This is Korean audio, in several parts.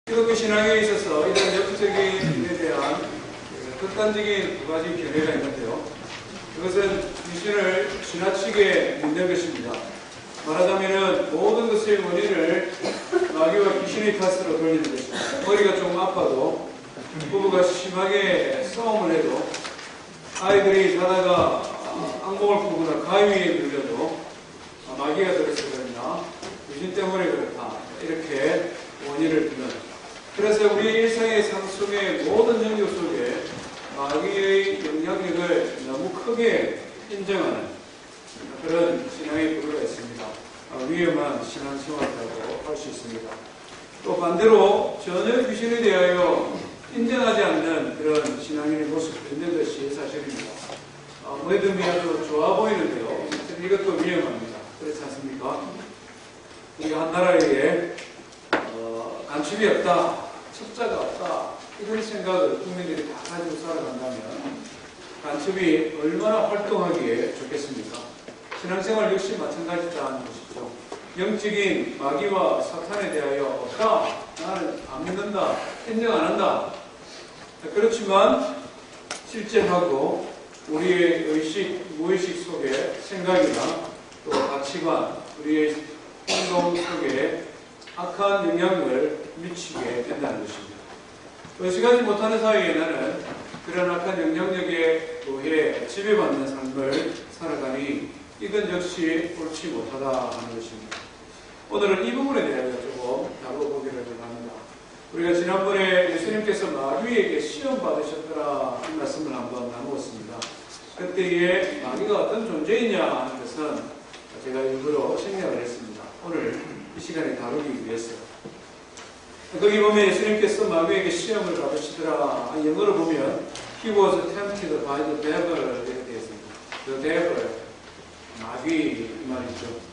기독교 신앙에 있어서 이런 역사적인 일에 대한 극단적인 두 가지 견해가 있는데요. 그것은 귀신을 지나치게 믿는 것입니다. 말하자면 모든 것의 원인을 마귀와 귀신의 탓으로 돌리는 것입니다. 머리가 좀 아파도, 부부가 심하게 싸움을 해도, 아이들이 자다가 악몽을 꾸거나 가위에 눌려도 마귀가 들어서 그러나 귀신 때문에 그렇다, 이렇게 원인을 두는, 그래서 우리 일상의 삶 속의 모든 영역 속에 마귀의 영향력을 너무 크게 인정하는 그런 신앙의 부류가 있습니다. 위험한 신앙생활이라고 할 수 있습니다. 또 반대로 전혀 귀신에 대하여 인정하지 않는 그런 신앙인의 모습도 있는 것이 사실입니다. 뭐든지 아주 좋아 보이는데요. 이것도 위험합니다. 그렇지 않습니까? 우리가 한 나라에 간첩이 없다, 첩자가 없다, 이런 생각을 국민들이 다 가지고 살아간다면 간첩이 얼마나 활동하기에 좋겠습니까? 신앙생활 역시 마찬가지다는 것이죠. 영적인 마귀와 사탄에 대하여 없다, 나는 안 믿는다, 인정 안 한다. 그렇지만 실제하고 우리의 의식, 무의식 속에 생각이나 또 가치관, 우리의 행동 속에 악한 영향을 미치게 된다는 것입니다. 의식하지 못하는 사이에는 그런 악한 영향력에 의해 지배받는 삶을 살아가니 이건 역시 옳지 못하다 하는 것입니다. 오늘은 이 부분에 대해서 조금 다뤄보기를 합니다. 우리가 지난번에 예수님께서 마귀에게 시험 받으셨더라 이 말씀을 한번 나누었습니다. 그때에 마귀가 어떤 존재이냐 하는 것은 제가 일부러 생략을 했습니다. 오늘 이 시간에 다루기 위해서. 거기 보면 예수님께서 마귀에게 시험을 받으시더라. 영어로 보면 He was tempted by the devil 이렇게 되어 있습니다. The devil, 마귀 이 말이죠.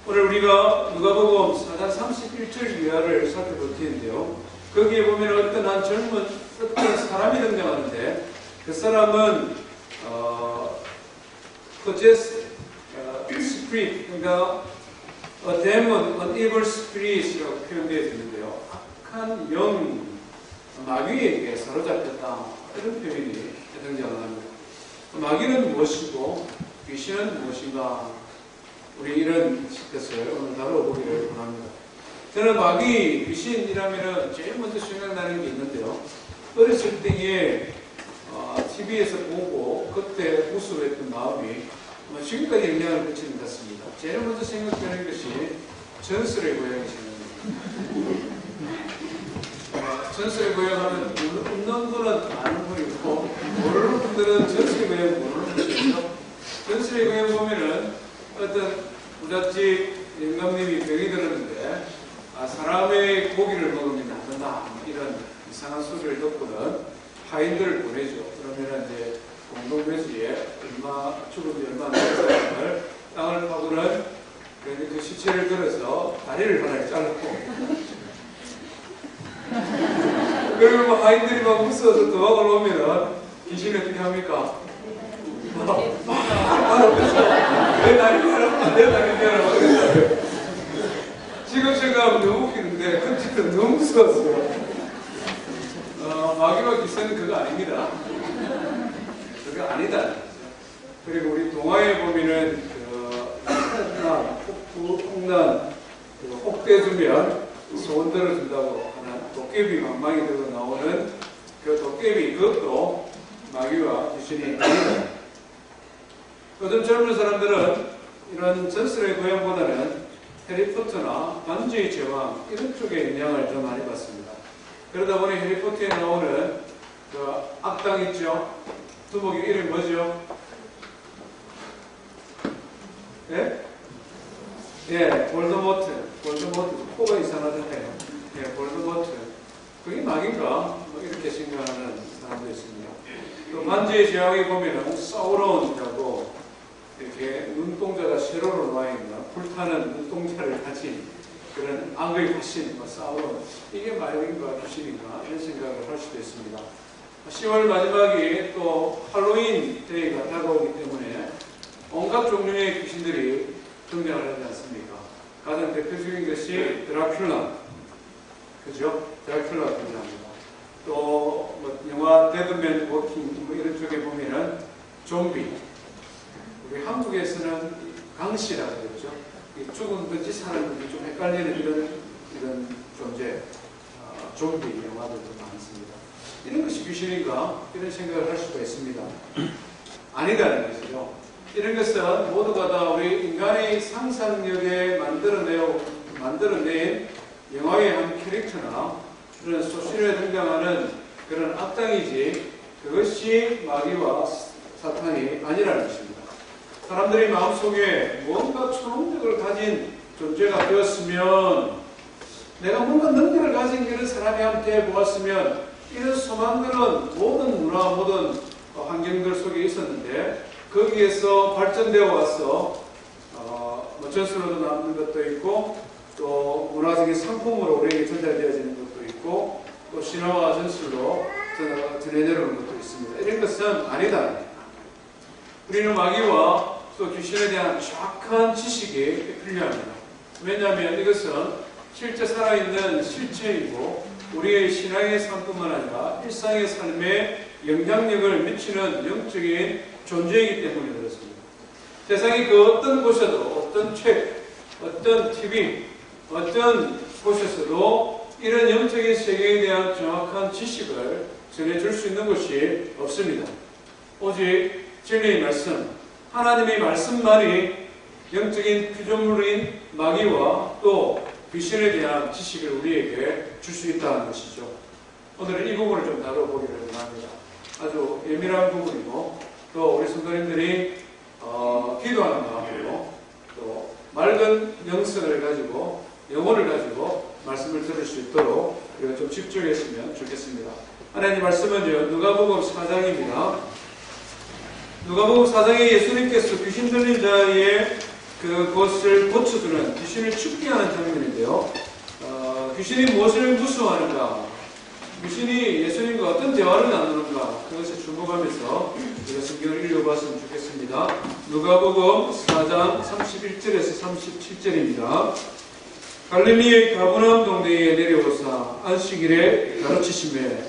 오늘 우리가 누가복음 4장 31절 이하를 살펴볼 텐데요. 거기에 보면 어떤 한 젊은 어떤 사람이 등장하는데 그 사람은 possessed spirit, 그러니까 a demon, an evil spirit이라고 표현되어 있는데요. 악한 영, 마귀에게 사로잡혔다, 이런 표현이 등장을 합니다. 마귀는 무엇이고 귀신은 무엇인가, 우리 이런 것을 오늘 다뤄보기를 원합니다. 저는 마귀, 귀신이라면 제일 먼저 생각나는 게 있는데요. 어렸을 때에 TV에서 보고 그때 우스워했던 마음이 지금까지 영향을 미치는 것 같습니다. 제일 먼저 생각하는 것이 전설의 고향이 생각납니다. 전설의 고향 하면 웃는 분은 아는 분이고 모르는 분들은 전설의 고향 모르는 분이죠. 전설의 고향 보면은 어떤 부잣집 영감님이 병이 들었는데 사람의 고기를 먹으면 낫는다, 이런 이상한 소리를 듣고는 하인들을 보내죠. 그러면 이제 공동묘지에 죽은 지 얼마 안 된 사람을 땅을 파고는 그 시체를 들어서 다리를 하나 잘랐고 그리고 뭐 하인들이 막 웃어서 도망을 오면은 귀신이 어떻게 합니까? 내 다리 펴라, 내 다리 펴라. 지금 생각하면 너무 웃기는데 그때는 너무 무서웠어요. 마귀와 귀신은 그거 아닙니다. 그거 아니다. 그리고 우리 동화에 보면은 홍난 혹대 주면 소원 들어준다고 하는 도깨비 망망이 들고 나오는 그 도깨비, 그것도 마귀와 귀신이 아니다. 요즘 젊은 사람들은 이런 전설의 고향보다는 해리포터나 반지의 제왕 이런 쪽에 영향을 좀 많이 받습니다. 그러다 보니 해리포터에 나오는 그 악당 있죠? 두목이 이름이 뭐죠? 예? 예, 볼드모트. 코가 이상하잖아요. 예, 볼드모트. 그게 마귀인가? 뭐 이렇게 생각하는 사람도 있습니다. 또 반지의 제왕에 보면은 사우론이라고 이렇게 눈동자가 세로로 나와있는 불타는 눈동자를 가진 그런 악의 화신, 사우론. 이게 마귀인가 귀신인가 이런 생각을 할 수도 있습니다. 10월 마지막이 또 할로윈 데이가 다가오기 때문에 온갖 종류의 귀신들이 등장을 하지 않습니까? 가장 대표적인 것이 드라큘라. 그죠? 드라큘라 등장합니다. 또 뭐 영화 데드맨 워킹 뭐 이런 쪽에 보면은 좀비. 우리 한국에서는 강씨라고 그러죠. 죽은 건지 사는 건지 좀 헷갈리는 이런 존재, 좀비 영화들도 많습니다. 이런 것이 귀신인가? 이런 생각을 할 수가 있습니다. 아니다는 것이죠. 이런 것은 모두가 다 우리 인간의 상상력에 만들어낸 영화의 한 캐릭터나 그런 소설에 등장하는 그런 악당이지 그것이 마귀와 사탄이 아니라는 것입니다. 사람들이 마음속에 뭔가 초능력을 가진 존재가 되었으면 내가 뭔가 능력을 가진 그런 사람이 함께 보았으면 이런 소망들은 모든 문화, 모든 환경들 속에 있었는데 거기에서 발전되어 와서 전술로도 남는 것도 있고 또 문화적인 상품으로 우리에게 전달되어지는 것도 있고 또 신화와 전술로 전해 내려오는 것도 있습니다. 이런 것은 아니다. 우리는 마귀와 또 귀신에 대한 정확한 지식이 필요합니다. 왜냐하면 이것은 실제 살아있는 실체이고 우리의 신앙의 삶뿐만 아니라 일상의 삶에 영향력을 미치는 영적인 존재이기 때문에 그렇습니다. 세상의 그 어떤 곳에도 어떤 책, 어떤 TV, 어떤 곳에서도 이런 영적인 세계에 대한 정확한 지식을 전해줄 수 있는 것이 없습니다. 오직 진리의 말씀, 하나님의 말씀만이 영적인 피조물인 마귀와 또 귀신에 대한 지식을 우리에게 줄 수 있다는 것이죠. 오늘은 이 부분을 좀 다뤄보기를 원합니다. 아주 예민한 부분이고 또 우리 성도님들이 기도하는 마음으로 또 맑은 영성을 가지고 영혼을 가지고 말씀을 들을 수 있도록 우리가 좀 집중했으면 좋겠습니다. 하나님 말씀은요 누가복음 4장입니다. 누가복음 4장에 예수님께서 귀신 들린 자의 그것을 고쳐주는 귀신을 축기하는 장면인데요. 귀신이 무엇을 무서워하는가? 귀신이 예수님과 어떤 대화를 나누는가? 그것에 주목하면서 우리가 성경을 읽어봤으면 좋겠습니다. 누가복음 4장 31절에서 37절입니다. 갈릴리의 가버나움 동네에 내려오사 안식일에 가르치시매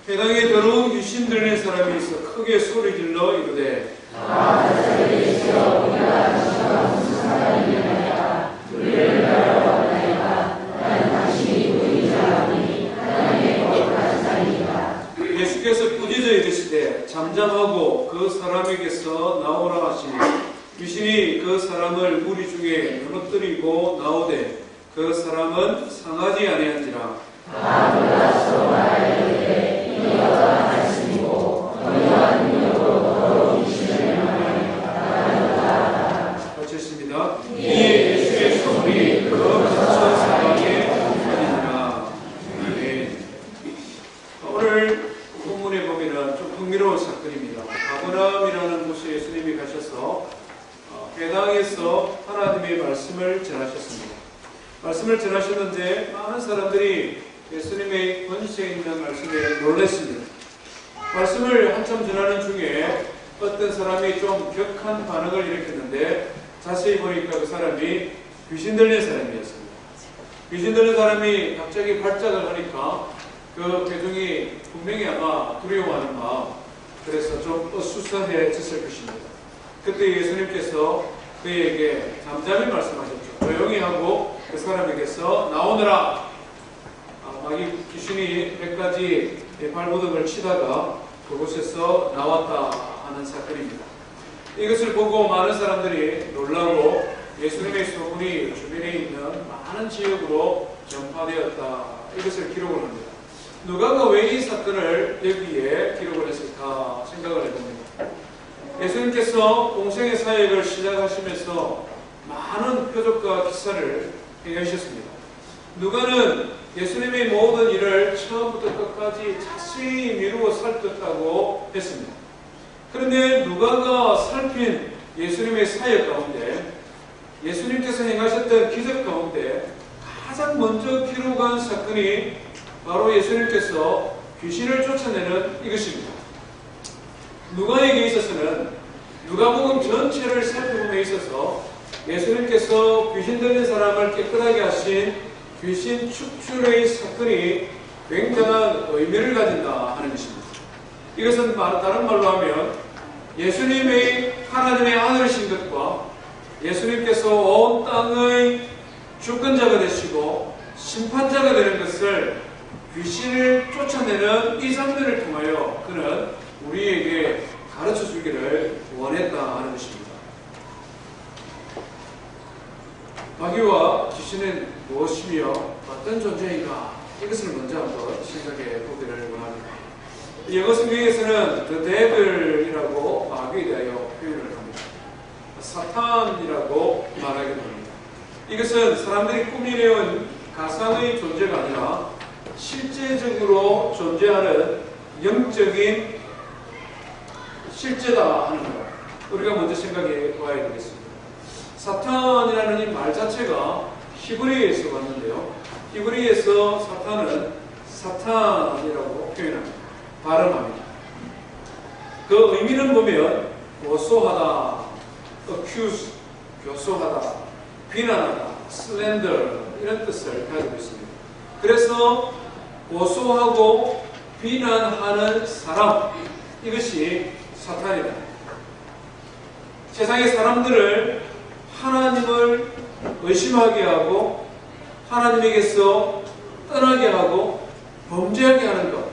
회당에 더러운 귀신 들린 사람이 있어 크게 소리질러 이르되 예수께서 부짖어 이르시되 잠잠하고 그 사람에게서 나오라 하시니 귀신이 그 사람을 무리 중에 무너뜨리고 나오되 그 사람은 상하지 아니한지라. 마쳤습니다. 이에 예수의 손이 그 갇힌 사방에 퍼지니라. 오늘 본문에 보면은 좀 흥미로운 사건입니다. 가버나움이라는 곳에 예수님이 가셔서 회당에서 하나님의 말씀을 전하셨습니다. 말씀을 전하셨는데 많은 사람들이 예수님의 권세 있는 말씀에 놀랐습니다. 말씀을 한참 전하는 중에 어떤 사람이 좀 격한 반응을 일으켰는데 자세히 보니까 그 사람이 귀신 들린 사람이었습니다. 귀신 들린 사람이 갑자기 발작을 하니까 그 회중이 분명히 아마 두려워하는 마음, 그래서 좀 어수선해졌을 것입니다. 그때 예수님께서 그에게 잠잠히 말씀하셨죠. 조용히 하고 그 사람에게서 나오너라. 마귀 귀신이 100가지 발버둥을 치다가 그곳에서 나왔다 하는 사건입니다. 이것을 보고 많은 사람들이 놀라고 예수님의 소문이 주변에 있는 많은 지역으로 전파되었다. 이것을 기록을 합니다. 누가가 왜 이 사건을 여기에 기록을 했을까 생각을 해봅니다. 예수님께서 공생의 사역을 시작하시면서 많은 표적과 기사를 행하셨습니다. 누가는 예수님의 모든 일을 처음부터 끝까지 자세히 미루어 살폈다고 했습니다. 그런데 누가가 살핀 예수님의 사역 가운데 예수님께서 행하셨던 기적 가운데 가장 먼저 기록한 사건이 바로 예수님께서 귀신을 쫓아내는 이것입니다. 누가에게 있어서는 누가복음 전체를 살펴봄에 있어서 예수님께서 귀신 들린 사람을 깨끗하게 하신 귀신 축출의 사건이 굉장한 의미를 가진다 하는 것입니다. 이것은 다른 말로 하면 예수님의 하나님의 아들이신 것과 예수님께서 온 땅의 주권자가 되시고 심판자가 되는 것을 귀신을 쫓아내는 이 장면을 통하여 그는 우리에게 가르쳐 주기를 원했다 하는 것입니다. 마귀와 귀신은 무엇이며 어떤 존재인가? 이것을 먼저 한번 생각해 보기를 원합니다. 영어 성경에서는 The Devil이라고 마귀에 대하여 표현을 합니다. 사탄이라고 말하기도 합니다. 이것은 사람들이 꾸미내온 가상의 존재가 아니라 실제적으로 존재하는 영적인 실제다 하는 것, 우리가 먼저 생각해 봐야 되겠습니다. 사탄이라는 이 말 자체가 히브리어에서 왔는데요. 히브리어에서 사탄은 사탄이라고 표현합니다. 발음합니다. 그 의미는 보면 고소하다, accuse, 교소하다, 비난하다, slander 이런 뜻을 가지고 있습니다. 그래서 고소하고 비난하는 사람, 이것이 사탄이다. 세상의 사람들을 하나님을 의심하게 하고 하나님에게서 떠나게 하고 범죄하게 하는 것,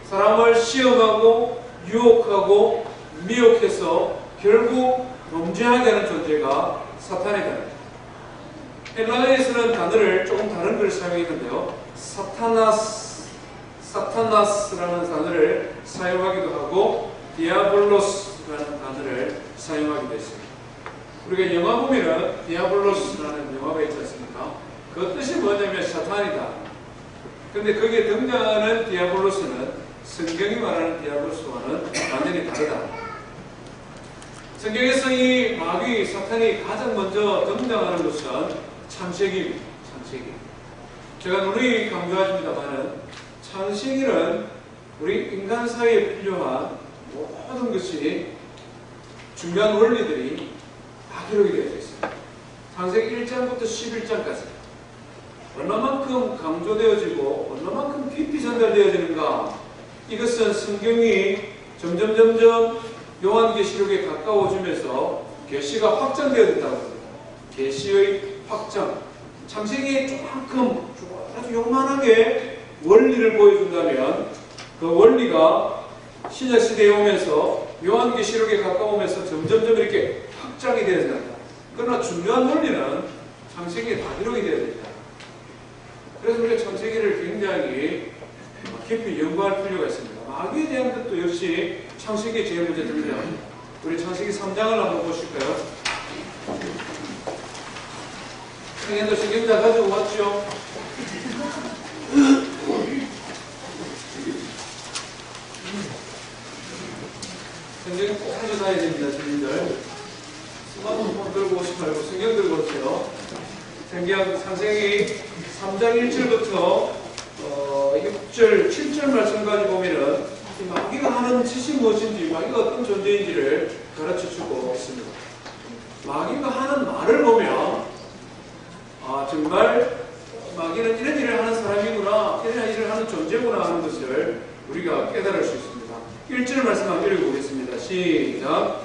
사람을 시험하고 유혹하고 미혹해서 결국 범죄하게 하는 존재가 사탄이다. 헬라어에서는 단어를 조금 다른 걸 사용했는데요. 사타나스라는 단어를 사용하기도 하고 디아볼로스라는 단어를 사용하기도 했습니다. 우리가 영화 보면은 디아볼로스라는 영화가 있지 않습니까? 그 뜻이 뭐냐면 사탄이다. 근데 거기에 등장하는 디아볼로스는 성경이 말하는 디아볼로스와는 완전히 다르다. 성경에서 이 마귀, 사탄이 가장 먼저 등장하는 것은 창세기입니다. 창세기. 제가 누누이 강조하십니다만은 창세기는 우리 인간 사회에 필요한 모든 것이 중요한 원리들이 다 기록이 되어 있습니다. 창세기 1장부터 11장까지 얼마만큼 강조되어지고 얼마만큼 깊이 전달되어지는가, 이것은 성경이 점점 요한계시록에 가까워지면서 계시가 확장되어졌다고 합니다. 계시의 확장. 창세기에 조금 아주 요만하게 원리를 보여준다면 그 원리가 신약시대에 오면서 요한계시록에 가까우면서 점점 이렇게 확장이 되어진다. 그러나 중요한 원리는 창세기에 다 기록이 되어야 된다. 그래서 우리가 창세기를 굉장히 깊이 연구할 필요가 있습니다. 마귀에 대한 것도 역시 창세기에 제일 먼저 등장합니다. 우리 창세기 3장을 한번 보실까요? 성경도 성경 다 가지고 왔죠? 성경 꼭 가져다야 됩니다, 주민들. 스마트폰 들고 오시지 말고 성경 들고 오세요. 성경 창세기 3장 1절부터 6절, 7절 말씀까지 보면은 이 마귀가 하는 짓이 무엇인지, 마귀가 어떤 존재인지를 가르쳐 주고 있습니다. 마귀가 하는 말을 보면 정말 마귀는 이런 일을 하는 사람이구나, 이런 일을 하는 존재구나 하는 것을 우리가 깨달을 수 있습니다. 1절 말씀 한번 읽어보겠습니다. 시작.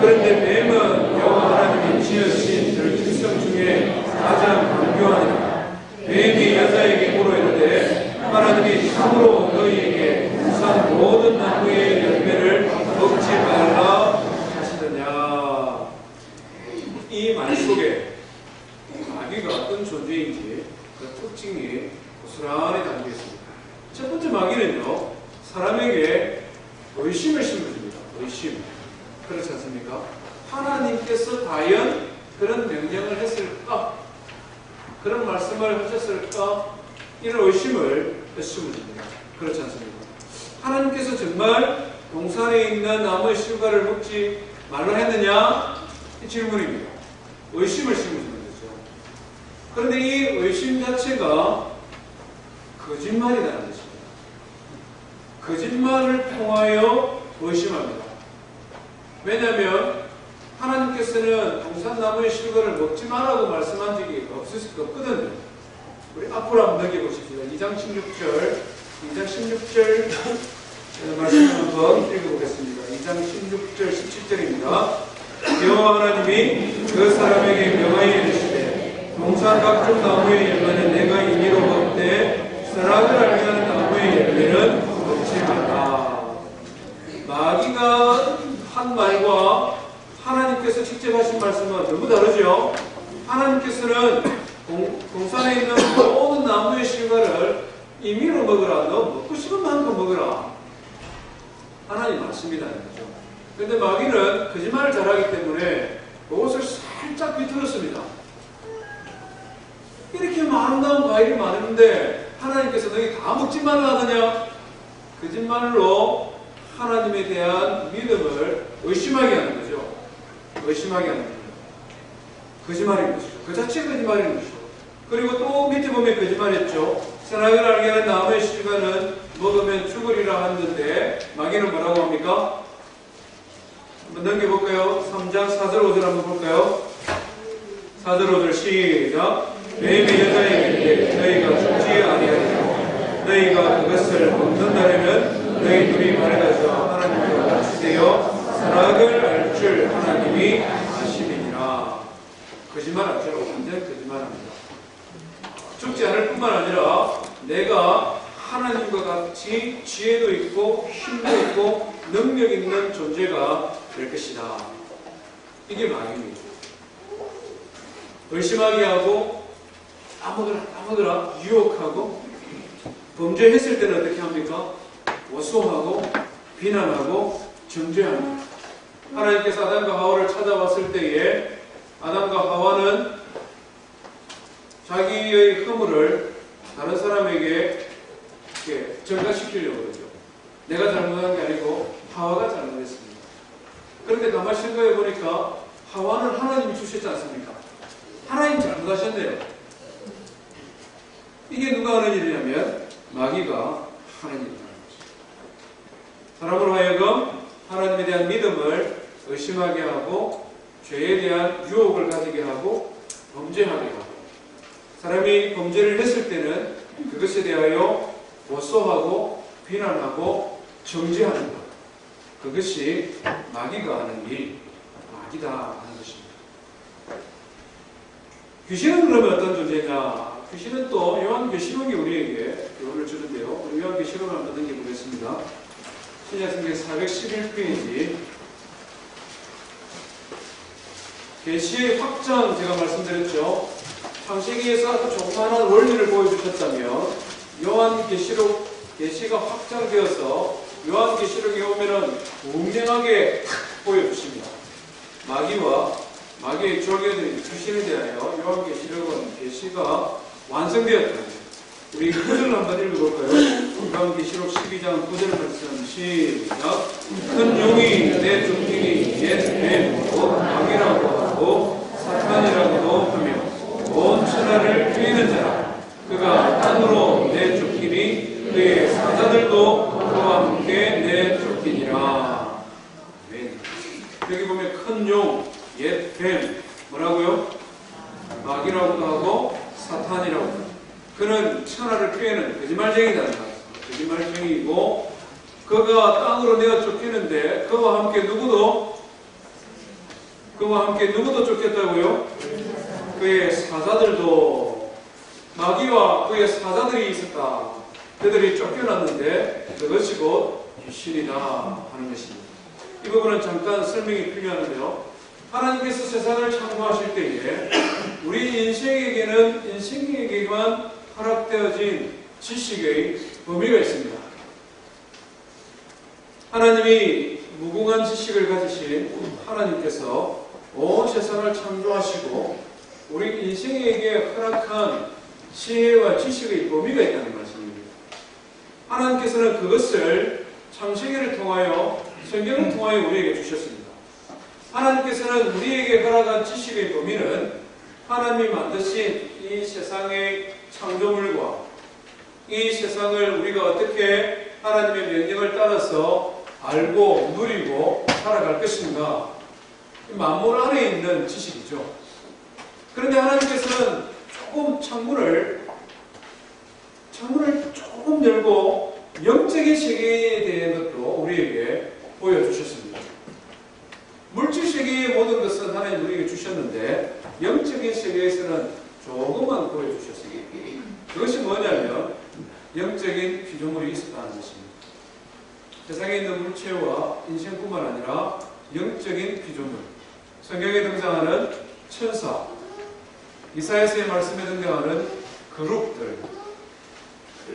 그런데 뱀은 여호와 하나님이 지으신 들짐승 중에 가장 강교하니라. 뱀이 여자에게 물어이르되 하나님이 참으로 너희에게 우선 모든 나무의 열매를 먹지 말라 하시느냐. 이 말 속에 마귀가 어떤 존재인지 그 특징이 고스란히 담겨 있습니다. 첫 번째 마귀는요, 사람에게 의심을 심어줍니다. 의심. 그렇지 않습니까? 하나님께서 과연 그런 명령을 했을까? 그런 말씀을 하셨을까? 이런 의심을 심어줍니다. 그렇지 않습니까? 하나님께서 정말 동산에 있는 나무의 실과를 먹지 말라 했느냐? 이 질문입니다. 의심을 심어주는 거죠. 그런데 이 의심 자체가 거짓말이라는 것입니다. 거짓말을 통하여 의심합니다. 왜냐하면 하나님께서 하나님께서는 동산나무의 실과를 먹지 말라고 말씀한 적이 없거든요. 우리 앞으로 한번 넘겨보십시다. 2장 16절 말씀 한번 읽어보겠습니다. 2장 16절 17절입니다. 여호와 하나님이 그 사람에게 명하여 이르시되 동산 각종 나무의 열매는 내가 임의로 먹되 선악을 알게 하는 나무의 열매는 먹지 말라. 마귀가 한 말과 하나님께서 직접 하신 말씀은 너무 다르죠. 하나님께서는 동산에 있는 모든 나무의 실과를 임의로 먹으라. 너 먹고 싶은 만큼 먹으라. 하나님 말씀이라는 거죠. 그런데 마귀는 거짓말을 잘하기 때문에 그것을 살짝 비틀었습니다. 이렇게 아름다운 과일이 많은데 하나님께서 너희 다 먹지 말라 하느냐? 거짓말로 하나님에 대한 믿음을 의심하게 하는 거죠. 의심하게 하는 거죠. 거짓말인 것이죠. 그 자체가 거짓말인 것이죠. 그리고 또 밑에 보면 거짓말했죠. 선악을 알게 하는 나무의 실과는 먹으면 죽으리라 하는데 마귀는 뭐라고 합니까? 한번 넘겨볼까요? 3장 4절 5절 한번 볼까요? 4절 5절 시작. 매일의 여자에게 너희가 죽지 아니하리라. 너희가 그것을 먹는다면 너희 둘이 밝아져 하나님과 같이 되어 선악을 알 줄 하나님이 아심이니라. 거짓말하죠. 완전 거짓말합니다. 죽지 않을 뿐만 아니라 내가 하나님과 같이 지혜도 있고 힘도 있고 능력 있는 존재가 될 것이다. 이게 마귀입니다. 의심하게 하고 아무거나 유혹하고 범죄했을 때는 어떻게 합니까? 고소하고 비난하고 정죄합니다. 하나님께서 아담과 하와를 찾아왔을 때에 아담과 하와는 자기의 허물을 다른 사람에게 이렇게 전가시키려고 그러죠. 내가 잘못한 게 아니고 하와가 잘못했습니다. 그런데 가만히 생각해 보니까 하와는 하나님이 주셨지 않습니까? 하나님 잘못하셨네요. 이게 누가 하는 일이냐면 마귀가 하나님이 하는 것입니다. 사람으로 하여금 하나님에 대한 믿음을 의심하게 하고 죄에 대한 유혹을 가지게 하고 범죄하게 하고 사람이 범죄를 했을 때는 그것에 대하여 고소하고 비난하고 정죄하는 것. 그것이 마귀가 하는 일, 마귀다 하는 것입니다. 귀신은 그러면 어떤 존재냐? 귀신은 또 요한계시록이 우리에게 교훈을 주는데요. 요한계시록을 한번 넘겨보겠습니다. 신약성경 411페이지 계시의 확장 제가 말씀드렸죠. 창세기에서 아주 조그마한 원리를 보여주셨다면 요한계시록 계시가 확장되어서 요한계시록에 오면은 분명하게 보여주십니다. 마귀와 마귀의 졸개들인 귀신에 대하여 요한계시록은 계시가 완성되었다. 우리 구절을 한번 읽어볼까요? 요한계시록 12장 9절 말씀 시작. 큰 용이 내 쫓기니 옛 뱀으로 마귀라고 하고 사탄이라고도 하며 온 천하를 꿰는 자라. 그가 땅으로 내쫓기니 그의 사자들도 그와 함께 내쫓기니라. 여기 보면 큰 용, 옛 뱀, 뭐라고요? 마귀라고도 하고 사탄이라고 합니다. 그는 천하를 꿰는 거짓말쟁이다. 거짓말쟁이고 그가 땅으로 내어 쫓기는데 그와 함께 누구도 쫓겼다고요? 그의 사자들도 마귀와 그의 사자들이 있었다. 그들이 쫓겨났는데 그것이 곧 귀신이다 하는 것입니다. 이 부분은 잠깐 설명이 필요하는데요. 하나님께서 세상을 창조하실 때에 우리 인생에게만 허락되어진 지식의 범위가 있습니다. 하나님이 무궁한 지식을 가지신 하나님께서 온 세상을 창조하시고 우리 인생에게 허락한 지혜와 지식의 범위가 있다는 말씀입니다. 하나님께서는 그것을 창세기를 통하여 성경을 통하여 우리에게 주셨습니다. 하나님께서는 우리에게 허락한 지식의 범위는 하나님이 만드신 이 세상의 창조물과 이 세상을 우리가 어떻게 하나님의 명령을 따라서 알고 누리고 살아갈 것인가, 만물 안에 있는 지식이죠. 그런데 하나님께서는 조금 창문을 조금 열고 영적인 세계에 대한 것도 우리에게 보여주셨습니다. 물질 세계의 모든 것은 하나님 우리에게 주셨는데 영적인 세계에서는 조금만 보여주셨습니다. 그것이 뭐냐면 영적인 피조물이 있었다는 것입니다. 세상에 있는 물체와 인생뿐만 아니라 영적인 피조물, 성경에 등장하는 천사, 이사야서의 말씀에 등장하는 그룹들,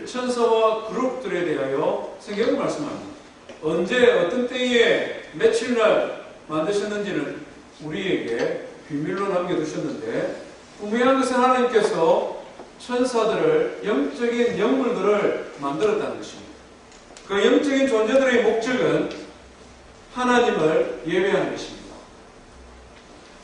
천사와 그룹들에 대하여 성경은 말씀합니다. 언제 어떤 때에 며칠날 만드셨는지는 우리에게 비밀로 남겨두셨는데 분명한 것은 하나님께서 천사들을 영적인 영물들을 만들었다는 것입니다. 그 영적인 존재들의 목적은 하나님을 예배하는 것입니다.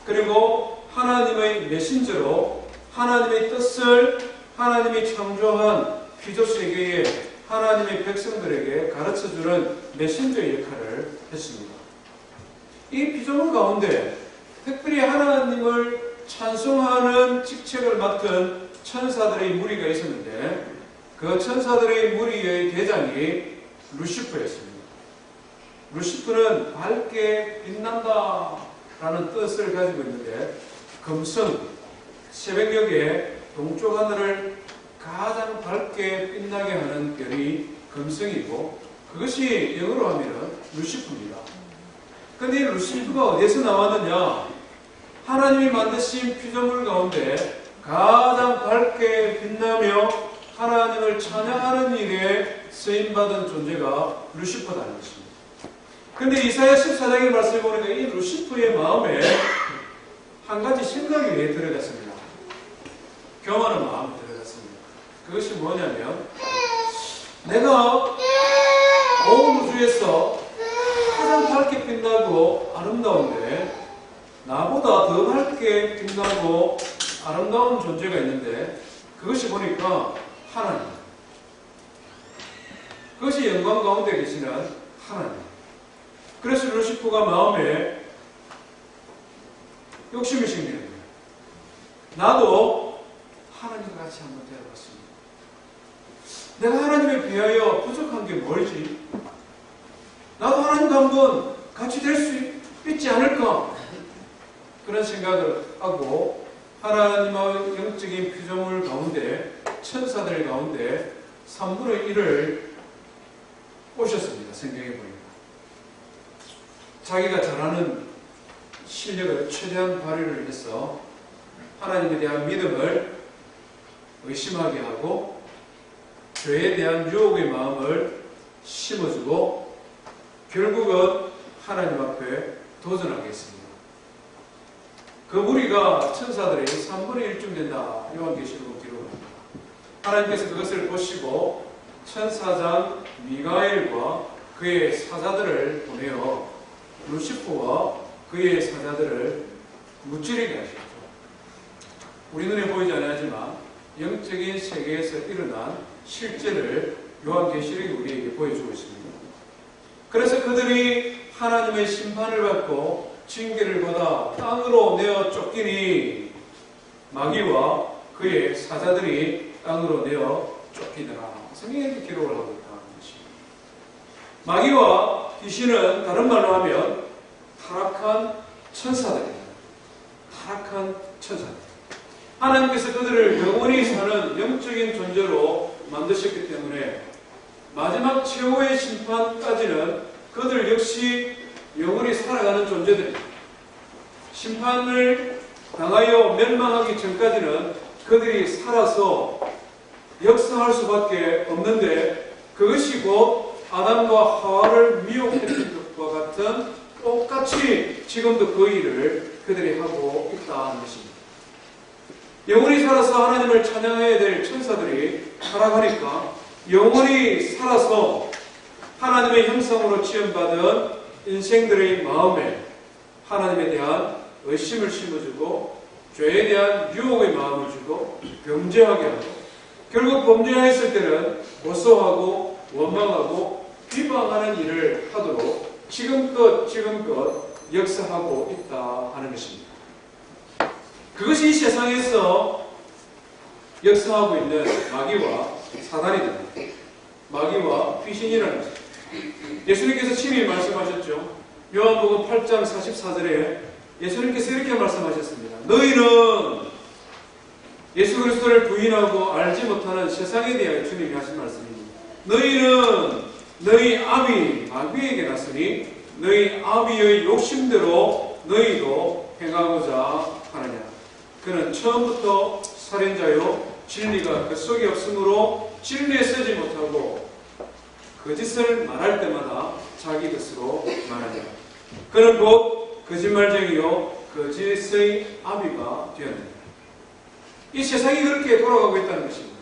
그리고 하나님의 메신저로 하나님의 뜻을 하나님이 창조한 피조세계에 하나님의 백성들에게 가르쳐주는 메신저의 역할을 했습니다. 이 피조물 가운데 특별히 하나님을 찬송하는 직책을 맡은 천사들의 무리가 있었는데 그 천사들의 무리의 대장이 루시퍼였습니다. 루시퍼는 밝게 빛난다 라는 뜻을 가지고 있는데 금성, 새벽녘에 동쪽 하늘을 가장 밝게 빛나게 하는 별이 금성이고 그것이 영어로 하면 루시퍼입니다. 그런데 이 루시퍼가 어디에서 나왔느냐? 하나님이 만드신 피조물 가운데 가장 밝게 빛나며 하나님을 찬양하는 일에 쓰임받은 존재가 루시퍼라는 것입니다. 그런데 이사야 14장의 말씀을 보니까 이 루시퍼의 마음에 한 가지 생각이 왜 들어갔습니다. 교만한 마음이 들어갔습니다. 그것이 뭐냐면 내가 온 우주에서 가장 밝게 빛나고 아름다운데 나보다 더 밝게 빛나고 아름다운 존재가 있는데 그것이 보니까 하나님. 그것이 영광 가운데 계시는 하나님. 그래서 루시퍼가 마음에 욕심이 생기는 거예요. 나도 하나님과 같이 한번 되어봤습니다. 내가 하나님에 비하여 부족한 게 뭘지? 나도 하나님과 한번 같이 될 수 있지 않을까? 그런 생각을 하고 하나님의 영적인 피조물 가운데 천사들 가운데 3분의 1을 오셨습니다. 성경에 보니까. 자기가 잘하는 실력을 최대한 발휘를 해서 하나님에 대한 믿음을 의심하게 하고 죄에 대한 유혹의 마음을 심어주고 결국은 하나님 앞에 도전하게 했습니다. 그 무리가 천사들의 3분의 1쯤 된다. 요한계시록은 기록합니다. 하나님께서 그것을 보시고 천사장 미가엘과 그의 사자들을 보내어 루시퍼와 그의 사자들을 무찌르게 하셨죠. 우리 눈에 보이지 않지만 영적인 세계에서 일어난 실제를 요한계시록이 우리에게 보여주고 있습니다. 그래서 그들이 하나님의 심판을 받고 징계를 받아 땅으로 내어 쫓기니 마귀와 그의 사자들이 땅으로 내어 쫓기더라. 성경에 기록을 하고 있다는 것입니다. 마귀와 귀신은 다른 말로 하면 타락한 천사들입니다. 타락한 천사들. 하나님께서 그들을 영원히 사는 영적인 존재로 만드셨기 때문에 마지막 최후의 심판까지는 그들 역시 영원히 살아가는 존재들입니다. 심판을 당하여 멸망하기 전까지는 그들이 살아서 역사할 수밖에 없는데 그것이 곧 아담과 하와를 미혹했던 것과 같은 똑같이 지금도 그 일을 그들이 하고 있다는 것입니다. 영원히 살아서 하나님을 찬양해야 될 천사들이 타락하니까 영원히 살아서 하나님의 형상으로 지음받은 인생들의 마음에 하나님에 대한 의심을 심어주고 죄에 대한 유혹의 마음을 주고 범죄하게 하고 결국 범죄했을 때는 고소하고 원망하고 비방하는 일을 하도록 지금껏 역사하고 있다 하는 것입니다. 그것이 이 세상에서 역사하고 있는 마귀와 사단이다. 마귀와 귀신이라는 것입니다. 예수님께서 친히 말씀하셨죠. 요한복음 8장 44절에 예수님께서 이렇게 말씀하셨습니다. 너희는 예수 그리스도를 부인하고 알지 못하는 세상에 대하여 주님이 하신 말씀입니다. 너희는 너희 아비 마귀에게 났으니 너희 아비의 욕심대로 너희도 행하고자 하느냐. 그는 처음부터 살인자요 진리가 그 속에 없으므로 진리에 서지 못하고 거짓을 말할 때마다 자기 것으로 말하냐. 그는 곧 거짓말쟁이요 거짓의 아비가 되었느니라. 이 세상이 그렇게 돌아가고 있다는 것입니다.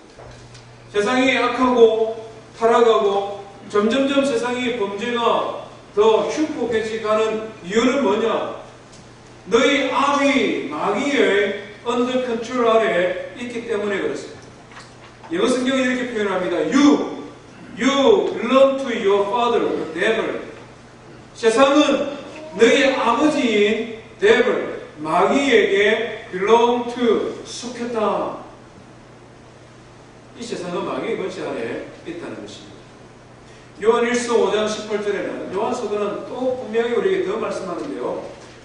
세상이 악하고 타락하고 점점점 세상이 범죄가 더 흉폭해지가는 이유는 뭐냐? 너희 아비 마귀의 언더 컨트롤 아래 있기 때문에 그렇습니다. 영어 성경이 이렇게 표현합니다. You belong to your father, the devil. 세상은 너희 아버지인 devil, 마귀에게 belong to, 속했다. 이 세상은 마귀의 권세 아래 있다는 것입니다. 요한 1서 5장 18절에는 요한 사도는 또 분명히 우리에게 더 말씀하는데요.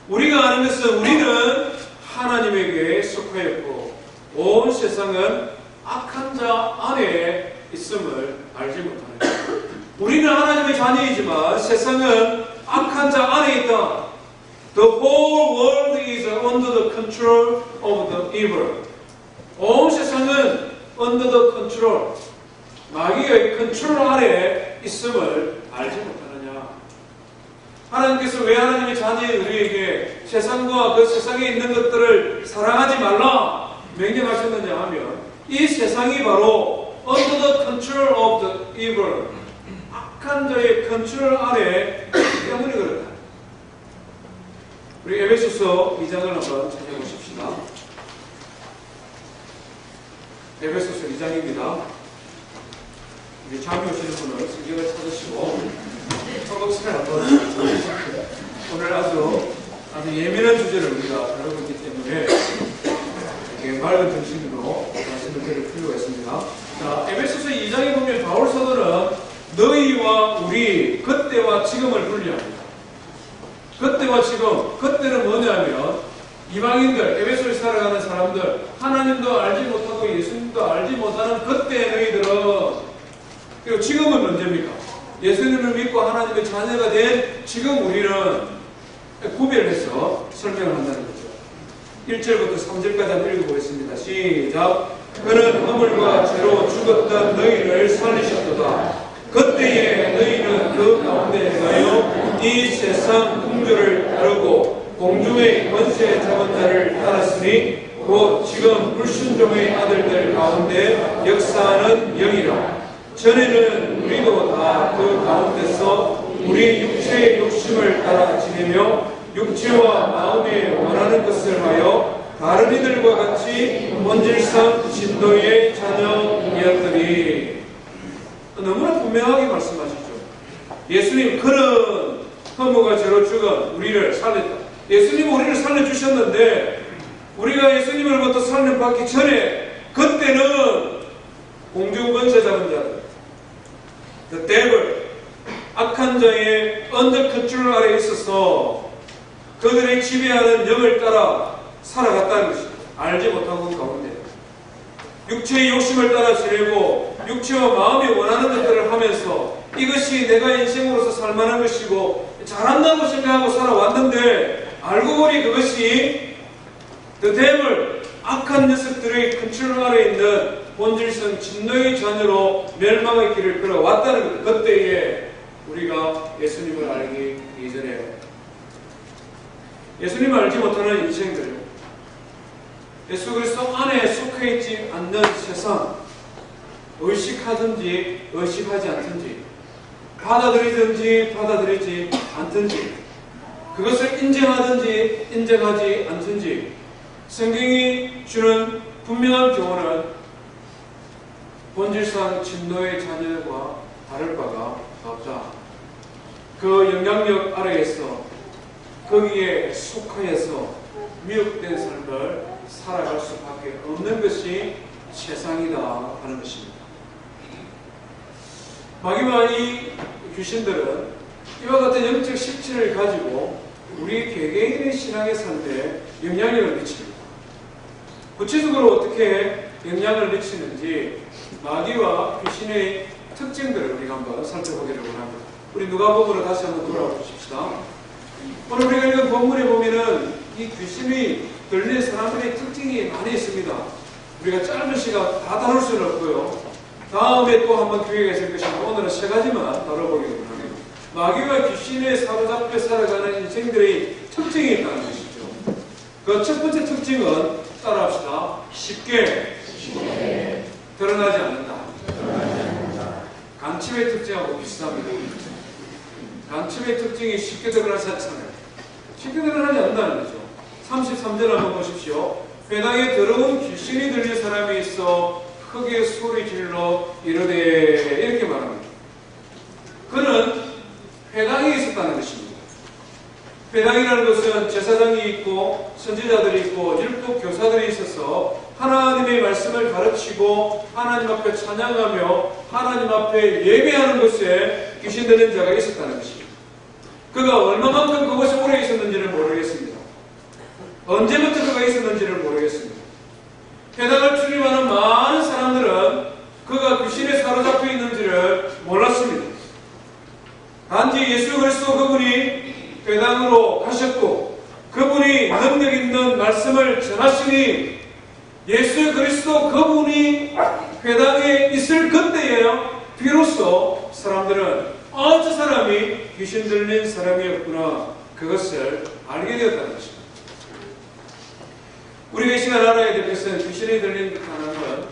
우리가 아는 것은 우리는 하나님에게 속하였고 온 세상은 악한 자 안에 있음을 알지 못하는 것입니다. 우리는 하나님의 자녀이지만 세상은 악한 자 안에 있다. The whole world is under the control of the evil. 온 세상은 under the control, 마귀의 컨트롤 아래 있음을 알지 못하느냐. 하나님께서 왜 하나님의 자녀인 우리에게 세상과 그 세상에 있는 것들을 사랑하지 말라 명령하셨느냐 하면 이 세상이 바로 under the control of the evil, 악한 자의 컨트롤 아래 있기 때문에 그렇다. 우리 에베소서 2장을 한번 찾아보십시다. 에베소서 2장입니다. 우리 잠이 오시는 분은 성경을 찾으시고 허벅지를 한번 오늘 아주 예민한 주제를 우리가 다루고 있기 때문에 이렇게 맑은 정신으로 말씀을 드릴 필요가 있습니다. 자, 에베소서 2장에 보면 바울 사도는 너희와 우리, 그때와 지금을 분리합니다. 그때와 지금, 그때는 뭐냐면 이방인들, 에베소에 살아가는 사람들, 하나님도 알지 못하고 예수님도 알지 못하는 그때의 너희들은, 그리고 지금은 언제입니까? 예수님을 믿고 하나님의 자녀가 된 지금 우리는 구별해서 설명을 한다는 거죠. 1절부터 3절까지 한번 읽어보겠습니다. 시작. 그는 허물과 죄로 죽었던 너희를 살리셨도다. 그때에 너희는 그 가운데 행하여 이 세상 풍조를 따르고 공중의 권세 잡은 자를 따랐으니 곧 지금 불순종의 아들들 가운데 역사하는 영이라. 전에는 우리도 다 그 가운데서 우리 육체의 욕심을 따라 지내며 육체와 마음에 원하는 것을 하여 다른 이들과 같이 본질상 진노의 자녀이었더니. 너무나 분명하게 말씀하시죠. 예수님, 그는 허물과 죄로 죽은 우리를 살렸다. 예수님은 우리를 살려주셨는데 우리가 예수님으로부터 살림받기 전에 그때는 공중권세 잡은 자들, The devil, 악한 자의 언더 컨트롤 아래에 있어서 그들의 지배하는 영을 따라 살아갔다는 것입니다. 알지 못하고 가운데 육체의 욕심을 따라 지내고 육체와 마음이 원하는 것들을 하면서 이것이 내가 인생으로서 살만한 것이고 잘한다고 생각하고 살아왔는데 알고 보니 그것이 The devil, 악한 녀석들의 컨트롤 아래에 있는 본질성 진노의 자녀로 멸망의 길을 걸어왔다는 것. 그때에 우리가 예수님을 알기 이전에 예수님을 알지 못하는 인생들, 예수 그리스도 안에 속해 있지 않는 세상, 의식하든지 의식하지 않든지, 받아들이든지 받아들이지 않든지, 그것을 인정하든지 인정하지 않든지, 성경이 주는 분명한 교훈은 본질상 진노의 자녀와 다를 바가 없다. 그 영향력 아래에서 거기에 속하여서 미혹된 삶을 살아갈 수밖에 없는 것이 세상이다 하는 것입니다. 마귀와 이 귀신들은 이와 같은 영적 실체를 가지고 우리 개개인의 신앙의 삶에 영향력을 미칩니다. 구체적으로 어떻게 영향을 미치는지 마귀와 귀신의 특징들을 우리가 한번 살펴보기를 원합니다. 우리 누가복음으로 다시 한번 돌아와 보십시다. 오늘 우리가 읽은 본문에 보면은 이 귀신이 들린 사람들의 특징이 많이 있습니다. 우리가 짧은 시간 다 다룰 수는 없고요. 다음에 또 한번 기회가 있을 것이고 오늘은 세 가지만 다뤄보기를 원합니다. 마귀와 귀신에 사로잡혀 살아가는 인생들의 특징이 있다는 것이죠. 그 첫 번째 특징은 따라합시다. 쉽게 드러나지 않는다. 간첩의 특징하고 비슷합니다. 간첩의 특징이 쉽게 드러나지 않잖아요. 쉽게 드러나지 않는다는 거죠. 33절 한번 보십시오. 회당에 더러운 귀신이 들린 사람이 있어 크게 소리 질러 이르되 이렇게 말합니다. 그는 회당에 있었다는 것입니다. 회당이라는 것은 제사장이 있고 선지자들이 있고 율법 교사들이 있어서 하나님의 말씀을 가르치고 하나님 앞에 찬양하며 하나님 앞에 예배하는 곳에 귀신 들린 자가 있었다는 것입니다. 그가 얼마만큼 그곳에 오래 있었는지를 모르겠습니다. 언제부터 그가 있었는지를 모르겠습니다. 회당을 출입하는 많은 사람들은 그가 귀신에 사로잡혀 있는지를 몰랐습니다. 단지 예수 그리스도 그분이 회당으로 가셨고 그분이 능력 있는 말씀을 전하시니 예수 그리스도 그분이 회당에 있을 그때에야 비로소 사람들은 저 사람이 귀신 들린 사람이었구나 그것을 알게 되었다는 것입니다. 우리가 이 시간 알아야 될 것은 귀신이 들린 듯하는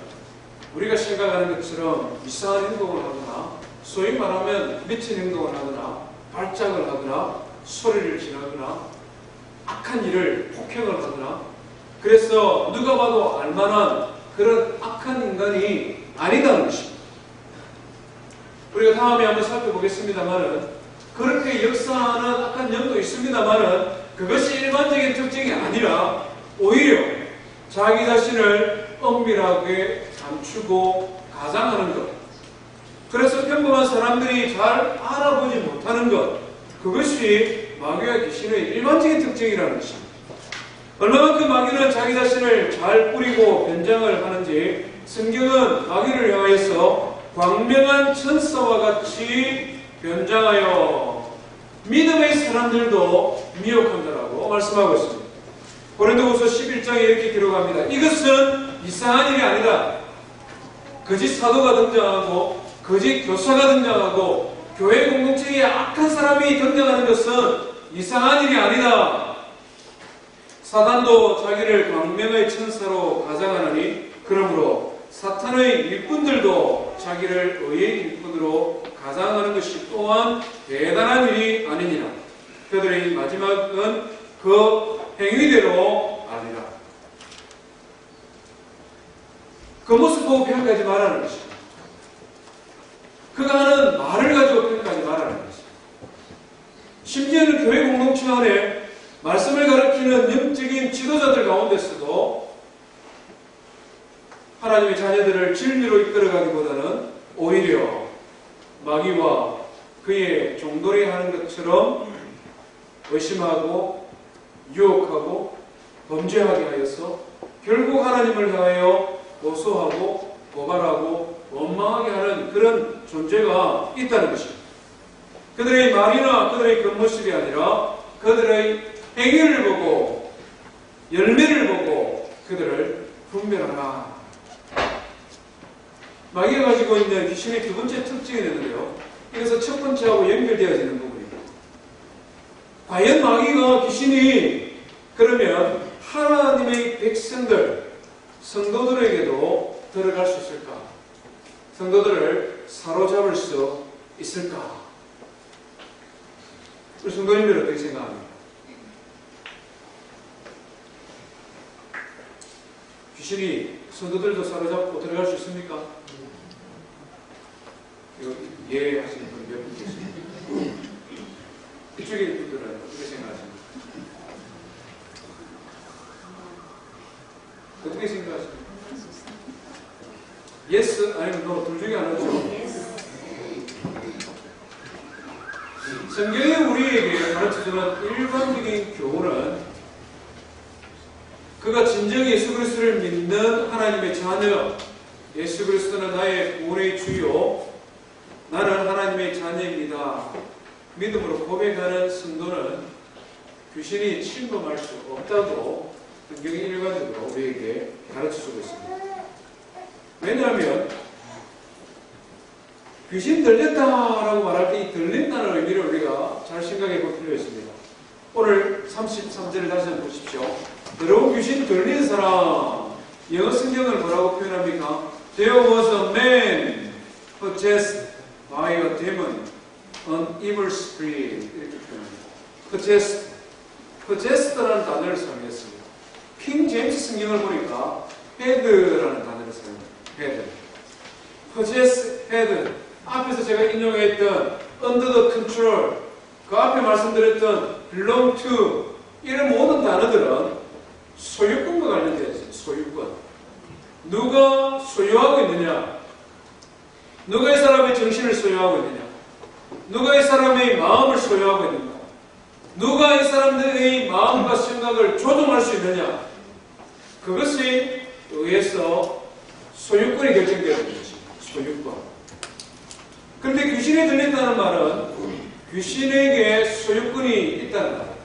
우리가 생각하는 것처럼 이상한 행동을 하거나 소위 말하면 미친 행동을 하거나 발작을 하거나 소리를 지르거나 악한 일을 폭행을 하거나 그래서 누가 봐도 알만한 그런 악한 인간이 아니다는 것입니다. 우리가 다음에 한번 살펴보겠습니다만은 그렇게 역사하는 악한 영도 있습니다만은 그것이 일반적인 특징이 아니라 오히려 자기 자신을 엄밀하게 감추고 가장하는 것, 그래서 평범한 사람들이 잘 알아보지 못하는 것, 그것이 마귀와 귀신의 일반적인 특징이라는 것입니다. 얼마만큼 마귀는 자기 자신을 잘 꾸리고 변장을 하는지 성경은 마귀를 향하여서 광명한 천사와 같이 변장하여 믿음의 사람들도 미혹한다라고 말씀하고 있습니다. 고린도후서 11장에 이렇게 기록합니다. 이것은 이상한 일이 아니다. 거짓 사도가 등장하고 거짓 교사가 등장하고 교회 공동체에 악한 사람이 등장하는 것은 이상한 일이 아니다. 사단도 자기를 광명의 천사로 가장하느니 그러므로 사탄의 일꾼들도 자기를 의의 일꾼으로 가장하는 것이 또한 대단한 일이 아니니라. 그들의 마지막은 그 행위대로 아니라. 그 모습 보고 평가하지 말라는 것입니다. 그가 하는 말을 가지고 평가하지 말라는 것입니다. 심지어는 교회 공동체 안에 말씀을 가르치는 영적인 지도자들 가운데서도 하나님의 자녀들을 진리로 이끌어가기보다는 오히려 마귀와 그의 종돌이 하는 것처럼 의심하고 유혹하고 범죄하게 하여서 결국 하나님을 향하여 고소하고 고발하고 원망하게 하는 그런 존재가 있다는 것입니다. 그들의 말이나 그들의 겉모습이 아니라 그들의 행위를 보고 열매를 보고 그들을 분별하라. 마귀가 가지고 있는 귀신의 두 번째 특징이 되는데요. 이것은 첫 번째하고 연결되어지는 부분입니다. 과연 마귀가 귀신이 그러면 하나님의 백성들, 성도들에게도 들어갈 수 있을까? 성도들을 사로잡을 수 있을까? 우리 성도님들 어떻게 생각합니까? 귀신이 성도들도 사로잡고 들어갈 수 있습니까? 이거 이해하시는 분 몇 분 계십니까? 이쪽에 분들은 어떻게 생각하십니까? 어떻게 생각하십니까? Yes 아니면 No 둘 중에 하나죠. 성경이 우리에게 가르쳐주는 일반적인 교훈은 그가 진정 예수 그리스도를 믿는 하나님의 자녀, 예수 그리스도는 나의 구원의 주요, 나는 하나님의 자녀입니다. 믿음으로 고백하는 성도는 귀신이 침범할 수 없다고 성경이 일반적으로 우리에게 가르쳐주고 있습니다. 왜냐하면 귀신 들렸다라고 말할 때 이 들린다는 의미를 우리가 잘 생각해 볼 필요가 있습니다. 오늘 33절을 다시 한번 보십시오. 여러분 귀신 들린 사람, 영어 성경을 뭐라고 표현합니까? There was a man possessed by a demon, an evil spirit. 이렇게 표현합니다. possessed라는 단어를 사용했습니다. 킹 제임스 성경을 보니까 had라는 단어를 사용합니다. had. possess, had. 앞에서 제가 인용했던 under the control, 그 앞에 말씀드렸던 belong to, 이런 모든 단어들은 소유권과 관련되어 있어요. 소유권. 누가 소유하고 있느냐? 누가 이 사람의 정신을 소유하고 있느냐? 누가 이 사람의 마음을 소유하고 있느냐? 누가 이 사람들의 마음과 생각을 조종할 수 있느냐? 그것이 의해서 소유권이 결정되는 거지. 소유권. 그런데 귀신이 들린다는 말은 귀신에게 소유권이 있다는 말이에요.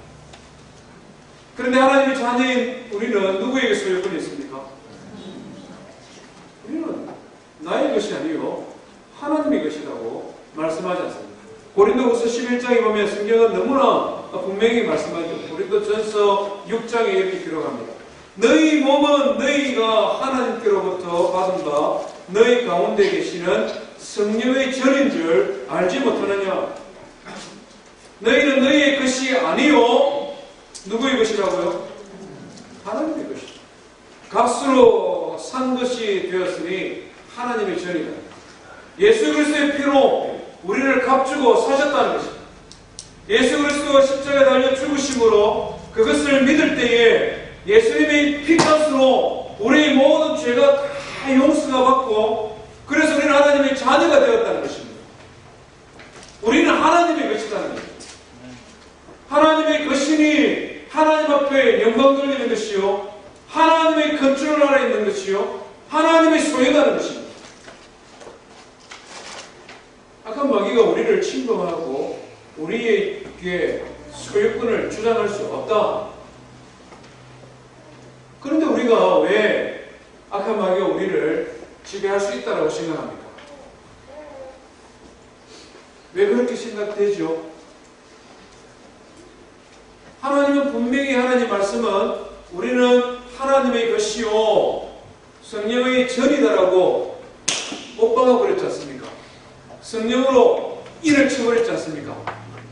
그런데 하나님의 자녀인 우리는 누구에게 소유권이 있습니까? 우리는 나의 것이 아니요 하나님의 것이라고 말씀하지 않습니까? 고린도후서 11장에 보면 성경은 너무나 분명히 말씀하죠. 고린도전서 6장에 이렇게 기록합니다. 너희 몸은 너희가 하나님께로부터 받은 바 너희 가운데 계시는 성령의 전인 줄 알지 못하느냐? 너희는 너희의 것이 아니요 누구의 것이라고요? 하나님의 것이다. 값으로 산 것이 되었으니 하나님의 전이다. 예수 그리스도의 피로 우리를 값주고 사셨다는 것입니다. 예수 그리스도가 십자가에 달려 죽으심으로 그것을 믿을 때에 예수님의 피값으로 우리의 모든 죄가 다 용서가 받고 그래서 우리는 하나님의 자녀가 되었다는 것입니다. 우리는 하나님의 것이라는 것입니다. 하나님의 것이니 하나님 앞에 영광 돌리는 것이요 하나님의 컨트롤 아래 있는 것이요 하나님의 소유라는 것입니다. 악한 마귀가 우리를 침범하고 우리에게 소유권을 주장할 수 없다. 그런데 우리가 왜 악한 마귀가 우리를 지배할 수 있다고 생각합니까? 왜 그렇게 생각되죠? 하나님은 분명히 하나님 말씀은 우리는 하나님의 것이요 성령의 전이다라고 못 박아버렸지 않습니까? 성령으로 인을 쳐버렸지 않습니까?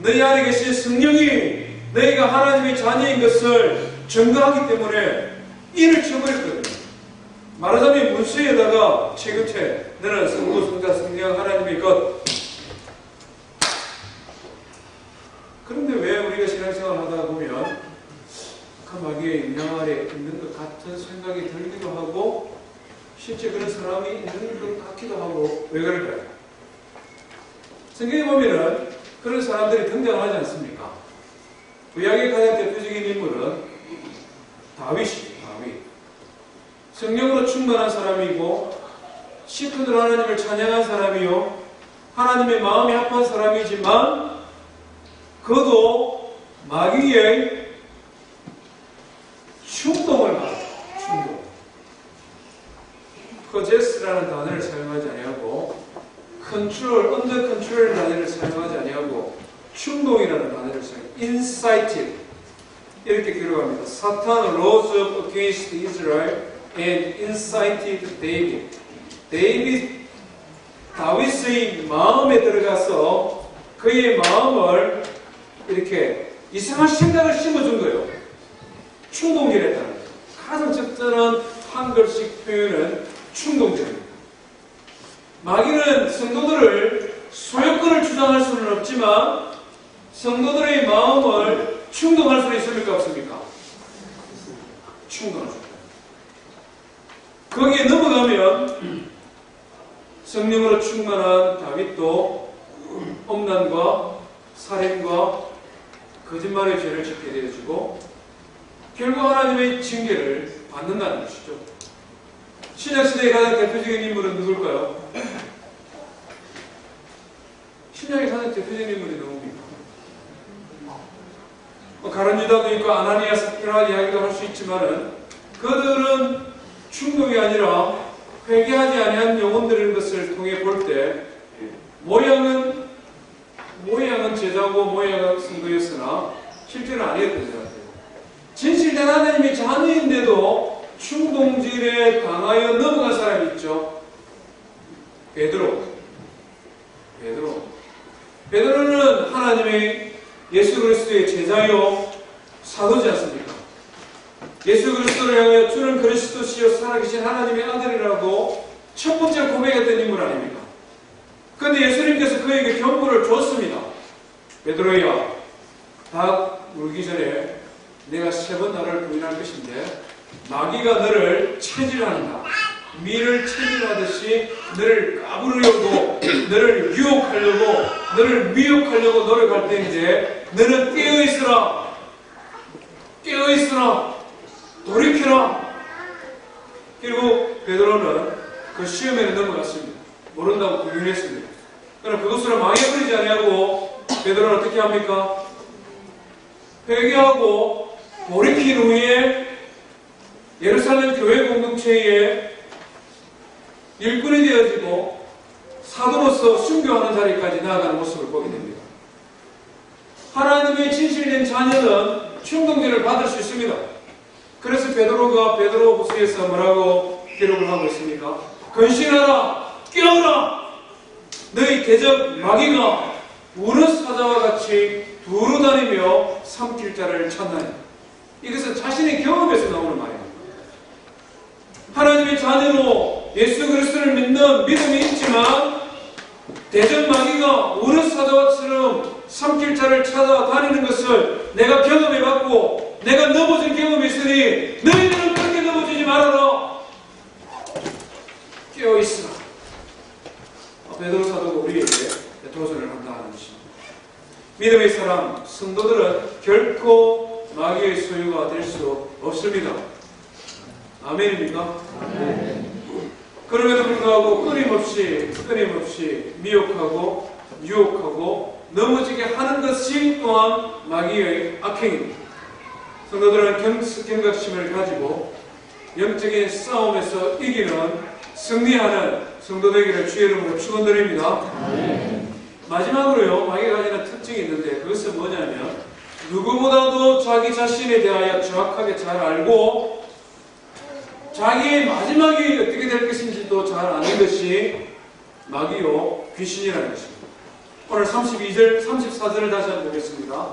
너희 안에 계신 성령이 너희가 하나님의 자녀인 것을 증거하기 때문에 인을 쳐버렸거든요. 말하자면 문서에다가 채급체 너는 성부, 성자, 성령 하나님의 것. 그런데 왜 우리가 신앙생활을 하다 보면 악한 마귀의 영향 아래 있는 것 같은 생각이 들기도 하고 실제 그런 사람이 있는 것 같기도 하고 왜 그럴까요? 성경에 보면은 그런 사람들이 등장하지 않습니까? 구약의 가장 대표적인 인물은 다윗이죠. 다윗. 성령으로 충만한 사람이고 시크들 하나님을 찬양한 사람이요 하나님의 마음이 합한 사람이지만 그도 마귀의 충동을 받았다. 충동. possess라는 단어를 사용하지 아니하고 control, under control이라는 단어를 사용하지 아니하고 충동이라는 단어를 사용합니다. incited 이렇게 기록합니다. 사탄 rose up against Israel and incited David. 다윗의 마음에 들어가서 그의 마음을 이렇게 이상한 생각을 심어준 거예요. 충동질했다는 거예요. 가장 적절한 한글식 표현은 충동질입니다. 마귀는 성도들을 소유권을 주장할 수는 없지만 성도들의 마음을 충동할 수 있습니까? 없습니까? 충동할 수 있습니다. 거기에 넘어가면 성령으로 충만한 다윗도 음란과 살인과 거짓말의 죄를 짓게 되어지고 결국 하나님의 징계를 받는다는 것이죠. 신약시대의 가장 대표적인 인물은 누굴까요? 신약의 가장 대표적인 인물이 누굽니까? 가룟 유다도 있고 아나니아 삽비라 이야기도 할 수 있지만은 그들은 충동이 아니라 회개하지 아니한 영혼들인 것을 통해 볼 때 모양은 제자고 모양은 성도였으나 실제는 아니었던 것 같아요. 진실된 하나님의 자녀인데도 충동질에 당하여 넘어간 사람이 있죠. 베드로는 하나님의 예수 그리스도의 제자요 사도지 않습니까? 예수 그리스도를 향하여 주는 그리스도시요 살아계신 하나님의 아들이라고 첫 번째 고백했던 인물 아닙니까? 그런데 예수님께서 그에게 경고를 줬습니다. 베드로야, 닭 물기 전에 내가 3번 나를 부인할 것인데 마귀가 너를 체질한다. 밀을 체질하듯이 너를 까부르려고, 너를 유혹하려고, 너를 미혹하려고 노력할 때인데 너는 깨어있으라. 돌이켜라. 그리고 베드로는 그 시험에는 넘어갔습니다. 모른다고 부인했습니다. 그러나 그것으로 망해버리지 아니하고 베드로는 어떻게 합니까? 회개하고 돌이킨 후에 예루살렘 교회 공동체에 일꾼이 되어지고 사도로서 순교하는 자리까지 나아가는 모습을 보게 됩니다. 하나님의 진실된 자녀는 충동들을 받을 수 있습니다. 그래서 베드로가 베드로후서에서 뭐라고 기록을 하고 있습니까? 근신하라, 깨어라. 너희 대적 마귀가 우는 사자와 같이 두루 다니며 삼킬 자를 찾나니. 이것은 자신의 경험에서 나오는 말입니다. 하나님의 자녀로 예수 그리스도를 믿는 믿음이 있지만 대적 마귀가 우는 사자처럼 삼킬 자를 찾아다니는 것을 내가 경험해봤고 내가 넘어진 경험이 있으니 너희들은 그렇게 넘어지지 말아라. 깨어있으라. 베드로 사도가 우리에게 도전을 한다 하는 것입니다. 믿음의 사람, 성도들은 결코 마귀의 소유가 될 수 없습니다. 아멘입니까? 아멘. 그럼에도 불구하고 끊임없이 미혹하고 유혹하고 넘어지게 하는 것이 또한 마귀의 악행입니다. 성도들은 경각심을 가지고 영적인 싸움에서 이기는 승리하는 성도 되기를 주의 이름으로 축원드립니다. 마지막으로요, 마귀가 가지는 특징이 있는데 그것은 뭐냐면 누구보다도 자기 자신에 대하여 정확하게 잘 알고 자기의 마지막이 어떻게 될 것인지도 잘 아는 것이 마귀요 귀신이라는 것입니다. 오늘 32절, 34절을 다시 한번 보겠습니다.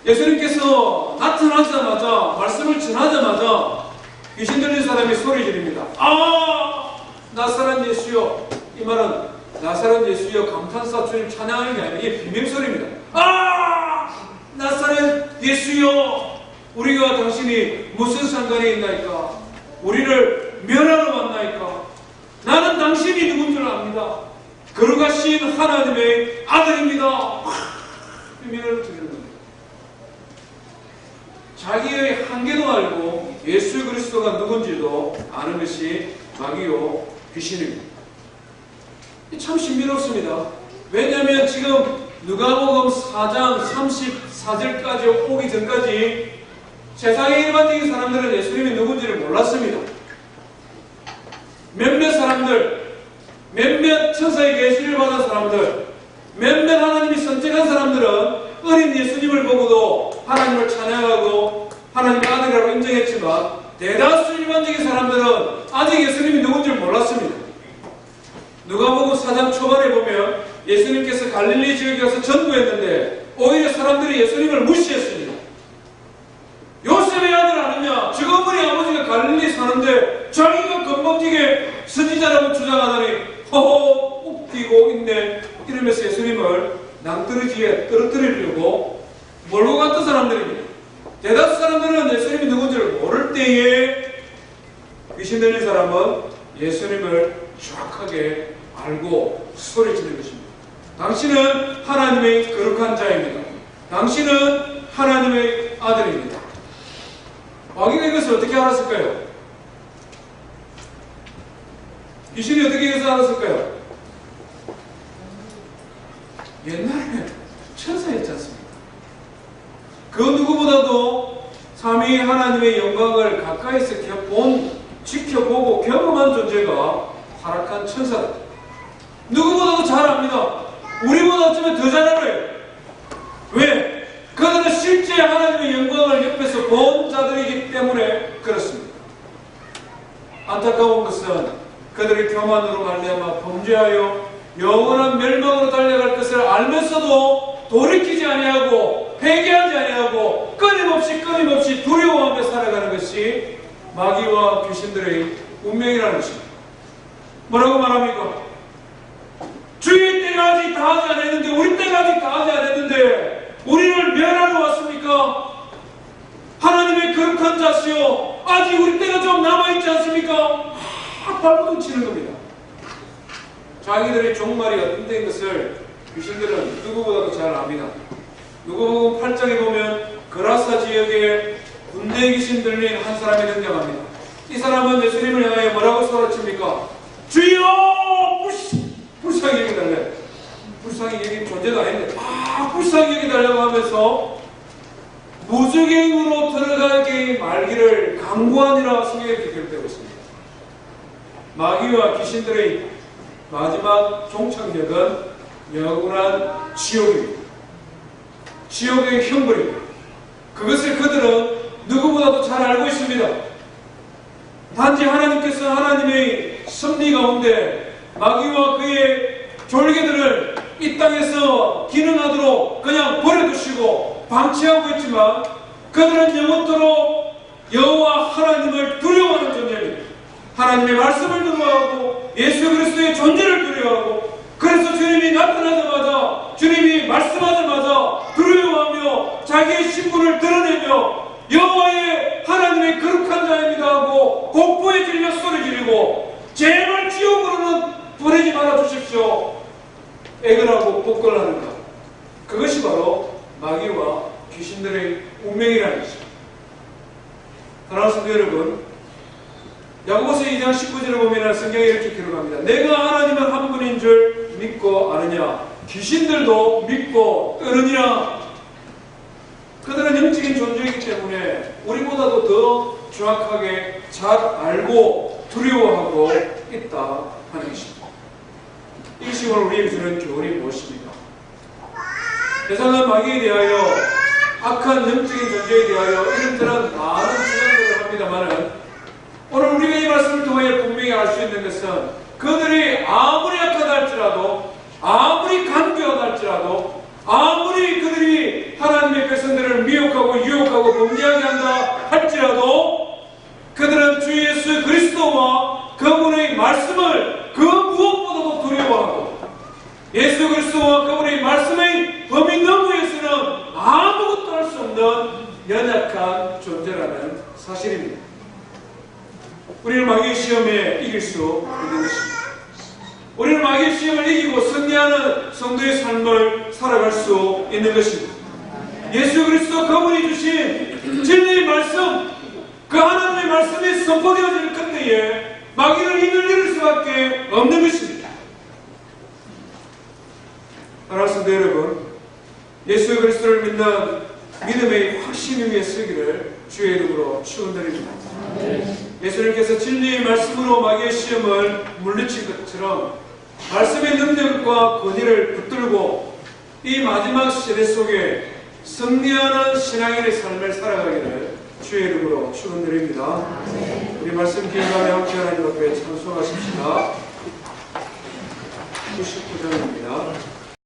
예수님께서 나타나자마자 말씀을 전하자마자 귀신 들린 사람이 소리 지릅니다. 아! 나사렛 예수여. 이 말은 나사렛 예수여 감탄사 주님 찬양하는 게 아니라 이게 비명소리입니다. 아! 나사렛 예수여. 우리가 당신이 무슨 상관이 있나이까? 우리를 멸하러 왔나이까? 나는 당신이 누군 줄 압니다. 거룩하신 하나님의 아들입니다. 비명을 드리는 겁니다. 자기의 한계도 알고 예수 그리스도가 누군지도 아는 것이 마귀요 귀신입니다. 참 신비롭습니다. 왜냐하면 지금 누가복음 4장 34절까지 오기 전까지 세상의 일반적인 사람들은 예수님이 누군지를 몰랐습니다. 몇몇 사람들, 몇몇 천사의 계시를 받은 사람들, 몇몇 하나님이 선택한 사람들은 어린 예수님을 보고도 하나님을 찬양하고 하나님의 아들이라고 인정했지만 대다수 일반적인 사람들은 아직 예수님이 누군지 몰랐습니다. 누가복음 4장 초반에 보면 예수님께서 갈릴리 지역에 가서 전도했는데 오히려 사람들이 예수님을 무시했습니다. 요셉의 아들 아니냐? 저 어머니 아버지가 갈릴리 사는데 자기가 건방지게 선지자라고 주장하다니 허허 웃기고 있네. 이러면서 예수님을 낭떠러지에 떨어뜨리려고 몰고 갔던 사람들입니다. 대다수 사람들은 예수님이 누군지를 모를 때에 귀신 들린 사람은 예수님을 정확하게 알고 소리치는 것입니다. 당신은 하나님의 거룩한 자입니다. 당신은 하나님의 아들입니다. 마귀가 이것을 어떻게 알았을까요? 귀신이 어떻게 해서 알았을까요? 옛날에 천사였지 않습니까? 그 누구보다도 삼위 하나님의 영광을 가까이서 지켜보고 경험한 존재가 타락한 천사다. 누구보다도 잘 압니다. 우리보다 어쩌면 더 잘 알아요. 왜? 그들은 실제 하나님의 영광을 옆에서 본 자들이기 때문에 그렇습니다. 안타까운 것은 그들의 교만으로 말미암아 범죄하여 영원한 멸망으로 달려갈 것을 알면서도 돌이키지 아니하고 회개하지 아니하고 끊임없이 두려워하며 살아가는 것이 마귀와 귀신들의 운명이라는 것입니다. 뭐라고 말합니까? 주의 때가 아직 다하지 않았는데, 우리 때가 아직 다하지 않았는데 우리를 멸하러 왔습니까? 하나님의 거룩한 자시오, 아직 우리 때가 좀 남아있지 않습니까? 발버둥 치는 겁니다. 자기들의 종말이 어떤 때인 것을 귀신들은 누구보다도 잘 압니다. 누구보다 8장에 보면 거라사 지역에 군대 귀신 들린 한 사람이 등장합니다. 이 사람은 예수님을 향하여 뭐라고 소리칩니까? 주여! 불쌍히 여기달래. 불쌍히 여기 존재도 아닌데 불쌍히 여기달라고 하면서 무적행으로 들어가게 말기를 강구하니라 성경에 기록되고 있습니다. 마귀와 귀신들의 마지막 종착역은 영원한 지옥입니다. 지옥의 형벌입니다. 그것을 그들은 누구보다도 잘 알고 있습니다. 단지 하나님께서 하나님의 섭리 가운데 마귀와 그의 졸개들을 이 땅에서 기능하도록 그냥 버려두시고 방치하고 있지만 그들은 영원토록 여호와 하나님을 두려워하는 존재입니다. 하나님의 말씀을 두려워하고 예수 그리스도의 존재를 두려워하고, 그래서 주님이 나타나자마자, 주님이 말씀하자마자 두려워하며 자기의 신분을 드러내며 여호와의 하나님의 거룩한 자입니다 하고 공포에 질려 소리 지르고, 제발 지옥으로는 보내지 말아 주십시오 애걸하고 복걸하는 것, 그것이 바로 마귀와 귀신들의 운명이라는 것입니다. 사랑하는 성도 여러분, 야고보서 2장 19절을 보면 성경에 이렇게 기록합니다. 내가 하나님은 한 분인 줄 믿고 아느냐? 귀신들도 믿고 떠느니라. 그들은 영적인 존재이기 때문에 우리보다도 더 정확하게 잘 알고 두려워하고 있다 하는 것입니다. 이 시간을 우리에게 주는 교훈이 무엇입니까? 세상은 마귀에 대하여, 악한 영적인 존재에 대하여 이런저런 많은 주장들을 합니다만은, 오늘 우리가 이 말씀을 통해 분명히 알 수 있는 것은 그들이 아무리 약하다 할지라도, 아무리 간교하다 할지라도, 아무리 그들이 하나님의 백성들을 미혹하고 유혹하고 범죄하게 한다 할지라도 그들은 주 예수 그리스도와 그분의 말씀을 그 무엇보다도 두려워하고, 예수 그리스도와 그분의 말씀의 범위 너머에서는 아무것도 할 수 없는 연약한 존재라는 사실입니다. 우리는 마귀의 시험에 이길 수 있는 것입니다. 우리는 마귀의 시험을 이기고 승리하는 성도의 삶을 살아갈 수 있는 것입니다. 예수 그리스도 그분이 주신 진리의 말씀, 그 하나님의 말씀이 선포되어질 그때에 마귀를 힘을 잃을 수밖에 없는 것입니다. 사랑하는 성도 여러분, 예수 그리스도를 믿는 믿음의 확신 위에 서기를 주의 이름으로 축원드립니다. 예수님께서 진리의 말씀으로 마귀의 시험을 물리친 것처럼 말씀의 능력과 권위를 붙들고 이 마지막 시대 속에 승리하는 신앙인의 삶을 살아가기를 주의 이름으로 축원드립니다. 우리 말씀 기억하며 함께 하나님 앞에 찬송하십시다. 99장입니다.